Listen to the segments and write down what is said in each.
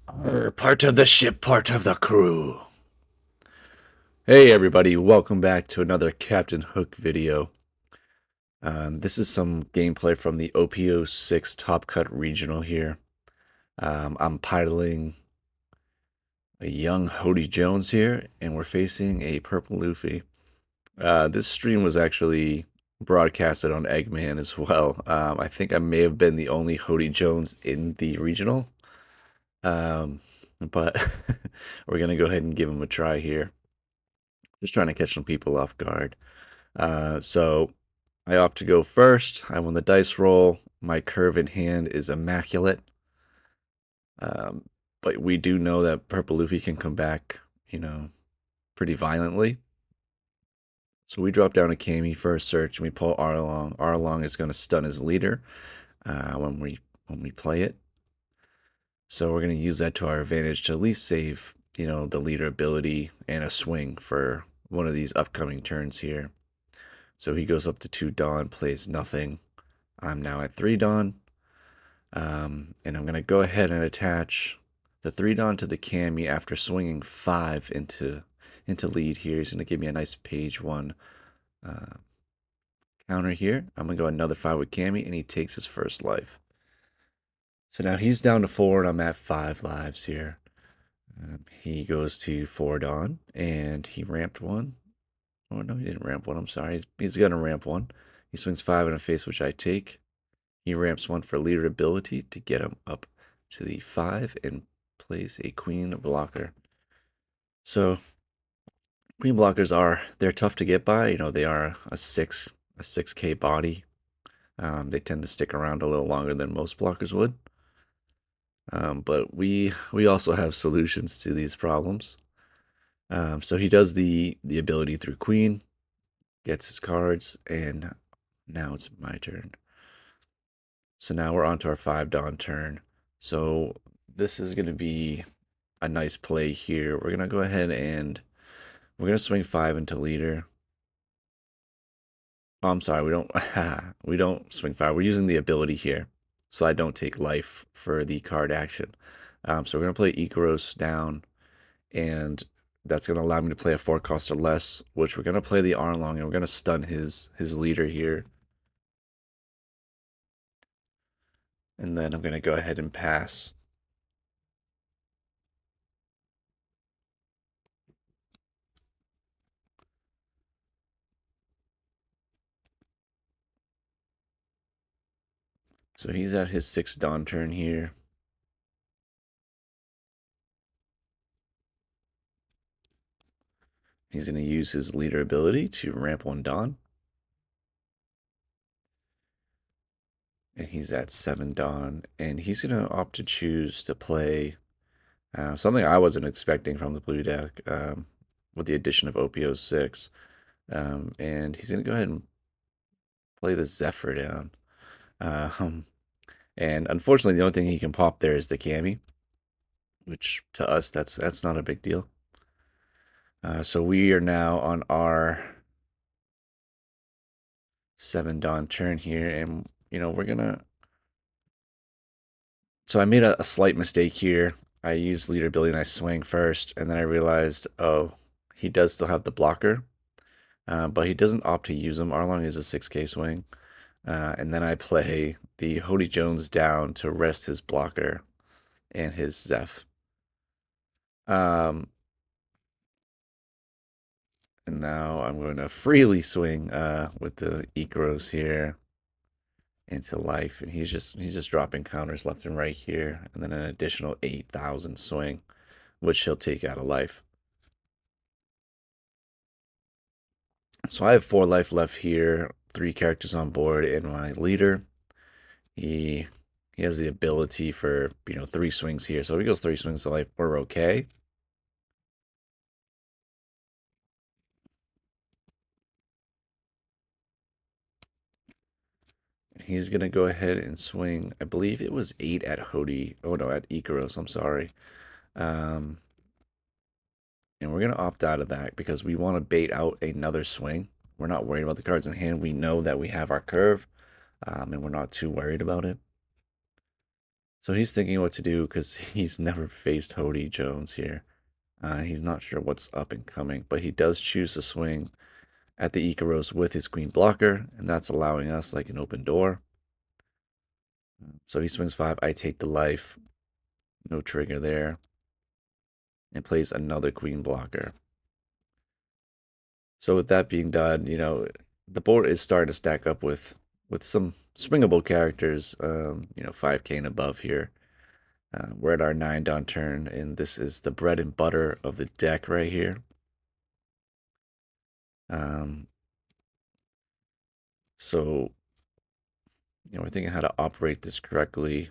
Part of the ship, part of the crew. Hey everybody, welcome back to another Captain Hook video. This is some gameplay from the OPO6 Top Cut Regional here. I'm piloting a young HODY Jones here, and we're facing a purple Luffy. This stream was actually broadcasted on EGman as well. I think I may have been the only HODY Jones in the regional. But we're going to go ahead and give him a try here. Just trying to catch some people off guard. So I opt to go first. I won the dice roll. My curve in hand is immaculate. Um, but we do know that Purple Luffy can come back, pretty violently. So we drop down a Kami for a search and we pull Arlong. Arlong is going to stun his leader when we play it. So we're going to use that to our advantage to at least save, the leader ability and a swing for one of these upcoming turns here. So he goes up to 2 Dawn, plays nothing. I'm now at 3 Dawn. And I'm going to go ahead and attach the 3 Dawn to the Kami after swinging 5 into lead here. He's going to give me a nice page 1 counter here. I'm going to go another 5 with Kami, and he takes his first life. So now he's down to 4, and I'm at 5 lives here. He goes to 4 Dawn, and he ramped 1. Oh, no, he didn't ramp 1. I'm sorry. He's going to ramp 1. He swings 5 in a face, which I take. He ramps 1 for leader ability to get him up to the 5 and plays a queen blocker. So queen blockers they're tough to get by. They are a 6K body. They tend to stick around a little longer than most blockers would. But we also have solutions to these problems. So he does the ability through queen, gets his cards, and now it's my turn. So now we're on to our 5 Dawn turn. So this is going to be a nice play here. We're going to go ahead and we're going to swing 5 into leader. Oh, I'm sorry, we don't swing 5. We're using the ability here. So I don't take life for the card action. So we're going to play Icaros down, and that's going to allow me to play a 4 cost or less, which we're going to play the Arlong, and we're going to stun his leader here. And then I'm going to go ahead and pass. So he's at his 6 Dawn turn here. He's going to use his leader ability to ramp 1 Dawn. And he's at 7 Dawn. And he's going to opt to choose to play something I wasn't expecting from the blue deck with the addition of OPO6. And he's going to go ahead and play the Zephyr down. And unfortunately, the only thing he can pop there is the Kami, which to us, that's not a big deal. So we are now on our 7 Dawn turn here, and we're gonna. So I made a slight mistake here. I used leader ability and I swing first, and then I realized, oh, he does still have the blocker, but he doesn't opt to use them. Arlong is a 6K swing, and then I play the HODY Jones down to rest his blocker and his Zeph. And now I'm going to freely swing with the Icaros here into life, and he's just dropping counters left and right here, and then an additional 8,000 swing, which he'll take out of life. So I have 4 life left here, 3 characters on board, and my leader, he has the ability for 3 swings here. So if he goes 3 swings to life, we're okay. He's going to go ahead and swing, I believe it was 8 at HODY. Oh, no, at Icaros, I'm sorry. And we're going to opt out of that because we want to bait out another swing. We're not worried about the cards in hand. We know that we have our curve, and we're not too worried about it. So he's thinking what to do because he's never faced HODY Jones here. He's not sure what's up and coming, but he does choose to swing at the Icaros with his queen blocker, and that's allowing us like an open door. So he swings 5, I take the life, no trigger there, and plays another queen blocker. So with that being done, the board is starting to stack up with some swingable characters, 5k and above here. We're at our 9 Dawn turn, and this is the bread and butter of the deck right here. So, we're thinking how to operate this correctly.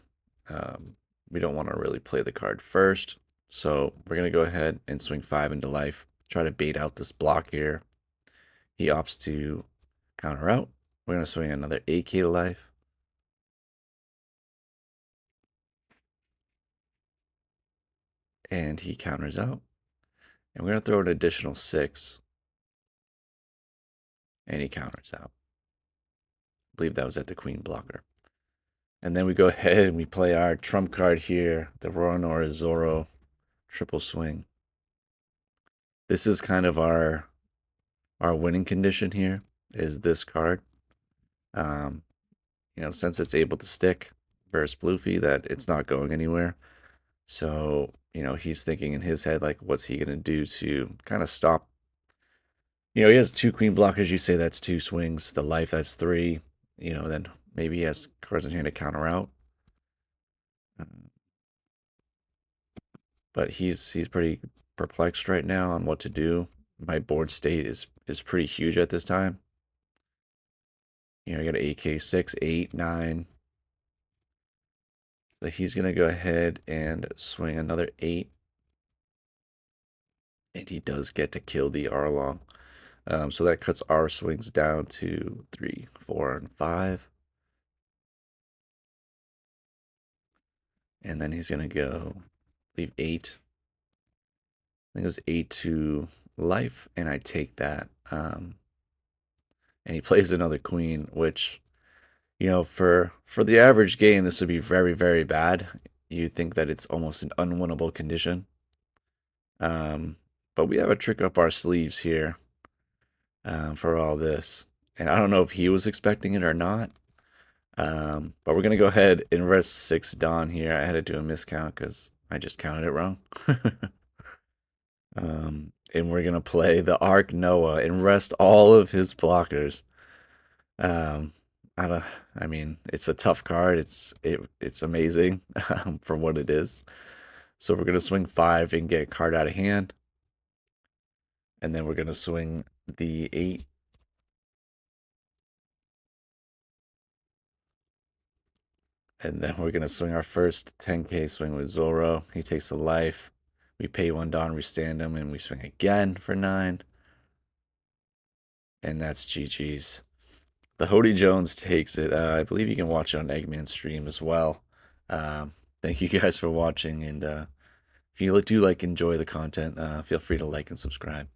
We don't want to really play the card first, so we're going to go ahead and swing 5 into life, try to bait out this block here. He opts to counter out. We're going to swing another 8k to life. And he counters out. And we're going to throw an additional 6. And he counters out. I believe that was at the queen blocker. And then we go ahead and we play our trump card here, the Roronoa Zoro triple swing. This is kind of our winning condition here, is this card. Since it's able to stick versus Luffy, that it's not going anywhere. So, he's thinking in his head, like, what's he going to do to kind of stop? He has 2 queen blockers. You say that's 2 swings. The life, that's 3. Then maybe he has cards in hand to counter out. But he's pretty perplexed right now on what to do. My board state is pretty huge at this time. I got an AK 6, 8, 9. So he's going to go ahead and swing another 8. And he does get to kill the Arlong. So that cuts our swings down to 3, 4, and 5. And then he's going to go leave 8. I think it was 8 to life, and I take that. And he plays another queen, which, for the average game, this would be very, very bad. You'd think that it's almost an unwinnable condition. But we have a trick up our sleeves here for all this. And I don't know if he was expecting it or not. But we're going to go ahead and rest 6 Dawn here. I had to do a miscount because I just counted it wrong. And we're going to play the Arc Noah and rest all of his blockers. I mean, it's a tough card. It's amazing for what it is. So we're going to swing 5 and get a card out of hand. And then we're going to swing the 8. And then we're going to swing our first 10k swing with Zoro. He takes a life. We pay 1 Dawn, we stand him, and we swing again for 9. And that's GG's. The HODY Jones takes it. I believe you can watch it on EGman's stream as well. Thank you guys for watching. And if you do enjoy the content, feel free to like and subscribe.